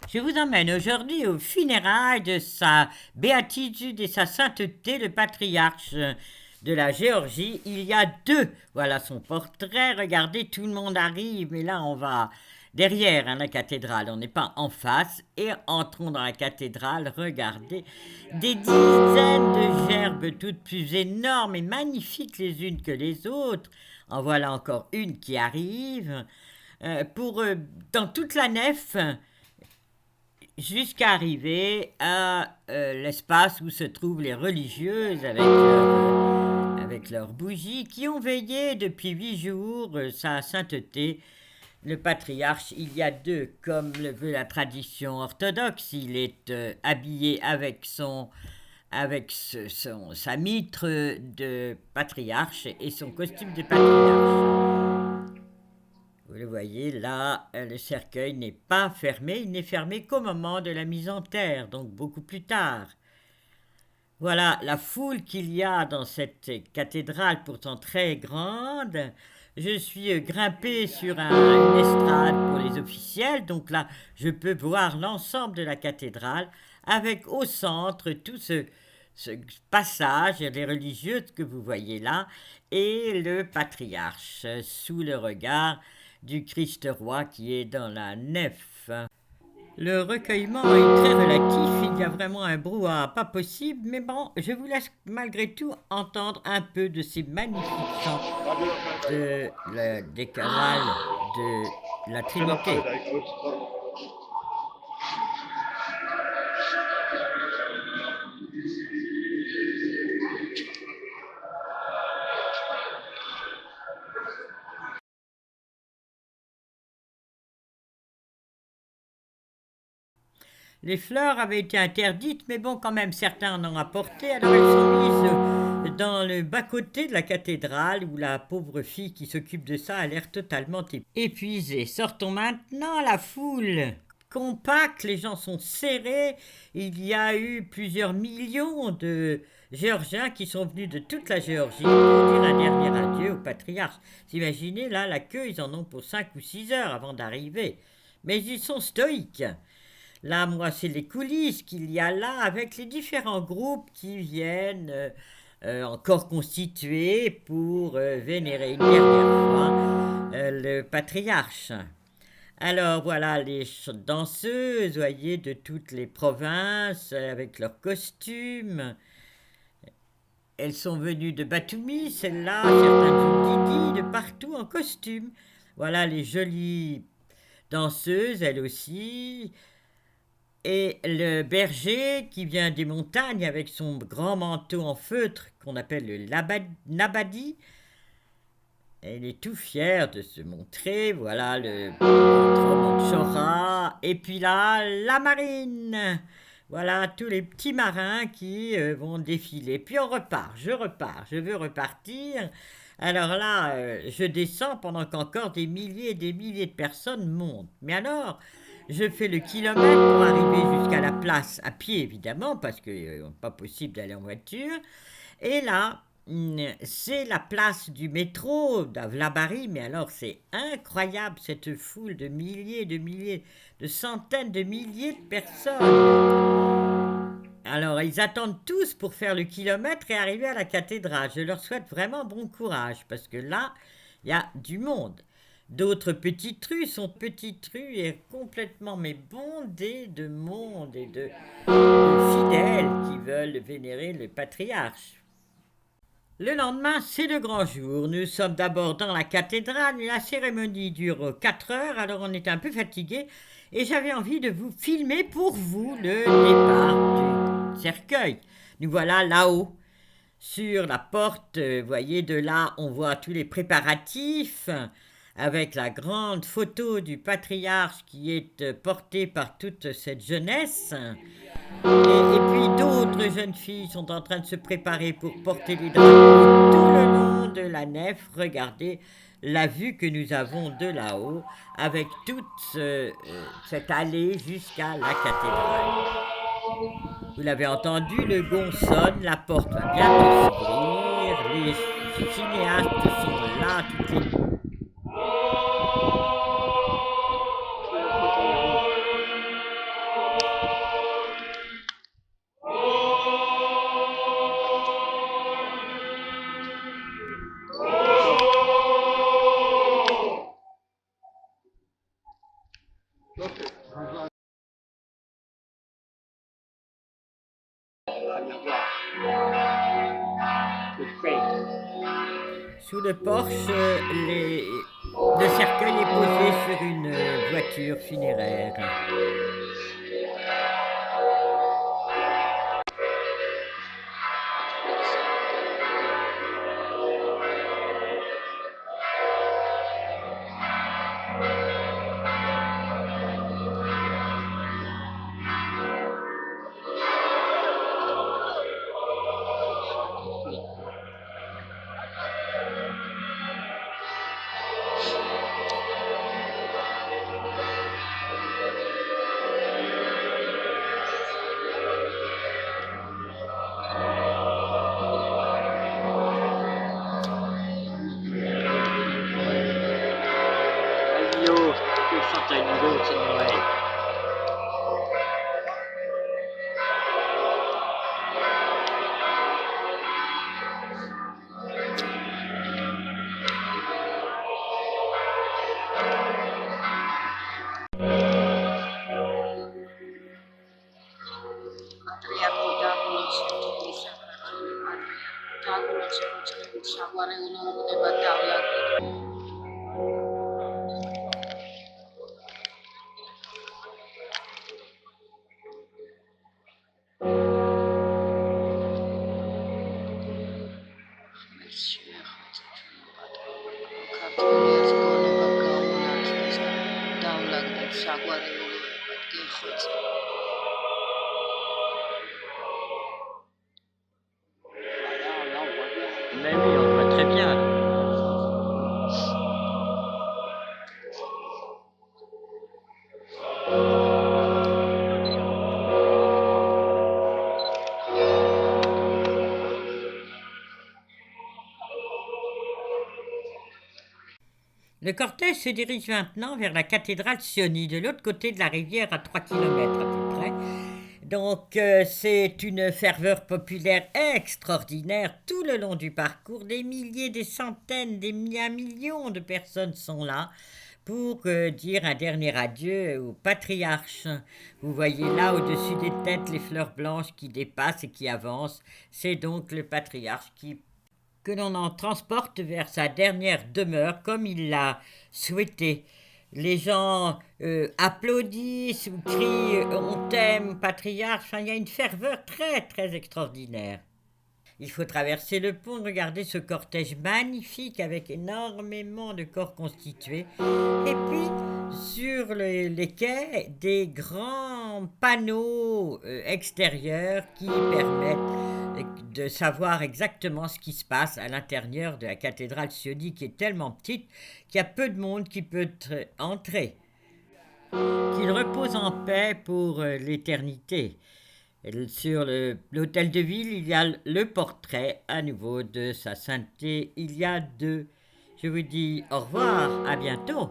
Je vous emmène aujourd'hui aux funérailles de sa béatitude et sa sainteté, le patriarche de la Géorgie. Il y a deux. Voilà son portrait. Regardez, tout le monde arrive. Mais là, on va derrière la cathédrale. On n'est pas en face. Et entrons dans la cathédrale. Regardez, des dizaines de gerbes, toutes plus énormes et magnifiques les unes que les autres. En voilà encore une qui arrive. Dans toute la nef, jusqu'à arriver à l'espace où se trouvent les religieuses avec leurs bougies qui ont veillé depuis 8 jours sa sainteté. Le patriarche, il y a deux, comme le veut la tradition orthodoxe, il est habillé avec sa mitre de patriarche et son costume de patriarche. Vous le voyez, là, le cercueil n'est pas fermé, il n'est fermé qu'au moment de la mise en terre, donc beaucoup plus tard. Voilà la foule qu'il y a dans cette cathédrale, pourtant très grande. Je suis grimpé sur une estrade pour les officiels, donc là, je peux voir l'ensemble de la cathédrale, avec au centre tout ce passage, les religieuses que vous voyez là, et le patriarche, sous le regard du Christ roi qui est dans la nef. Le recueillement est très relatif, il y a vraiment un brouhaha pas possible, mais bon, je vous laisse malgré tout entendre un peu de ces magnifiques chants des chorales de la Trinité. Les fleurs avaient été interdites, mais bon, quand même, certains en ont apporté, alors elles sont mises dans le bas-côté de la cathédrale, où la pauvre fille qui s'occupe de ça a l'air totalement épuisée. Sortons maintenant la foule compacte, les gens sont serrés, il y a eu plusieurs millions de Géorgiens qui sont venus de toute la Géorgie pour dire un dernier adieu au patriarche. Vous imaginez, là, la queue, ils en ont pour 5 ou 6 heures avant d'arriver. Mais ils sont stoïques. Là, moi, c'est les coulisses qu'il y a là, avec les différents groupes qui viennent encore constitués pour vénérer une dernière fois le patriarche. Alors voilà les danseuses, voyez, de toutes les provinces, avec leurs costumes. Elles sont venues de Batumi, celles-là, certaines de partout en costume. Voilà les jolies danseuses, elles aussi. Et le berger qui vient des montagnes avec son grand manteau en feutre qu'on appelle le nabadi, il est tout fier de se montrer. Voilà le Chora. Et puis là, la marine. Voilà tous les petits marins qui vont défiler. Puis on repart, je veux repartir. Alors là, je descends pendant qu'encore des milliers et des milliers de personnes montent. Mais alors, je fais le kilomètre pour arriver jusqu'à la place, à pied évidemment, parce que n'est pas possible d'aller en voiture. Et là, c'est la place du métro d'Avlabari, mais alors c'est incroyable cette foule de milliers, de centaines de milliers de personnes. Alors ils attendent tous pour faire le kilomètre et arriver à la cathédrale. Je leur souhaite vraiment bon courage, parce que là, il y a du monde. D'autres petites rues sont petites rues et complètement bondées de monde et de fidèles qui veulent vénérer le patriarche. Le lendemain, c'est le grand jour. Nous sommes d'abord dans la cathédrale. La cérémonie dure 4 heures, alors on est un peu fatigué. Et j'avais envie de vous filmer pour vous le départ du cercueil. Nous voilà là-haut, sur la porte. Vous voyez, de là, on voit tous les préparatifs, avec la grande photo du patriarche qui est portée par toute cette jeunesse. Et puis d'autres jeunes filles sont en train de se préparer pour porter les drapeaux tout le long de la nef. Regardez la vue que nous avons de là-haut, avec toute cette allée jusqu'à la cathédrale. Vous l'avez entendu, le gong sonne, la porte va bientôt s'ouvrir, les cinéastes sont là, toutes les... Sous le porche, le cercueil est posé sur une voiture funéraire. Mais oui, on voit très bien. Le cortège se dirige maintenant vers la cathédrale Sioni, de l'autre côté de la rivière, à 3 kilomètres à peu près. Donc c'est une ferveur populaire extraordinaire tout le long du parcours. Des milliers, des centaines, un million de personnes sont là pour dire un dernier adieu au patriarche. Vous voyez là au-dessus des têtes les fleurs blanches qui dépassent et qui avancent. C'est donc le patriarche que l'on en transporte vers sa dernière demeure comme il l'a souhaité. Les gens applaudissent ou crient on t'aime, patriarche. Enfin, il y a une ferveur très très extraordinaire. Il faut traverser le pont, regarder ce cortège magnifique avec énormément de corps constitués. Et puis, sur les quais, des grands panneaux extérieurs qui permettent de savoir exactement ce qui se passe à l'intérieur de la cathédrale Sioni, qui est tellement petite qu'il y a peu de monde qui peut entrer. Qu'il repose en paix pour l'éternité. Sur l'hôtel de ville, il y a le portrait à nouveau de sa sainteté. Il y a deux. Je vous dis au revoir, à bientôt.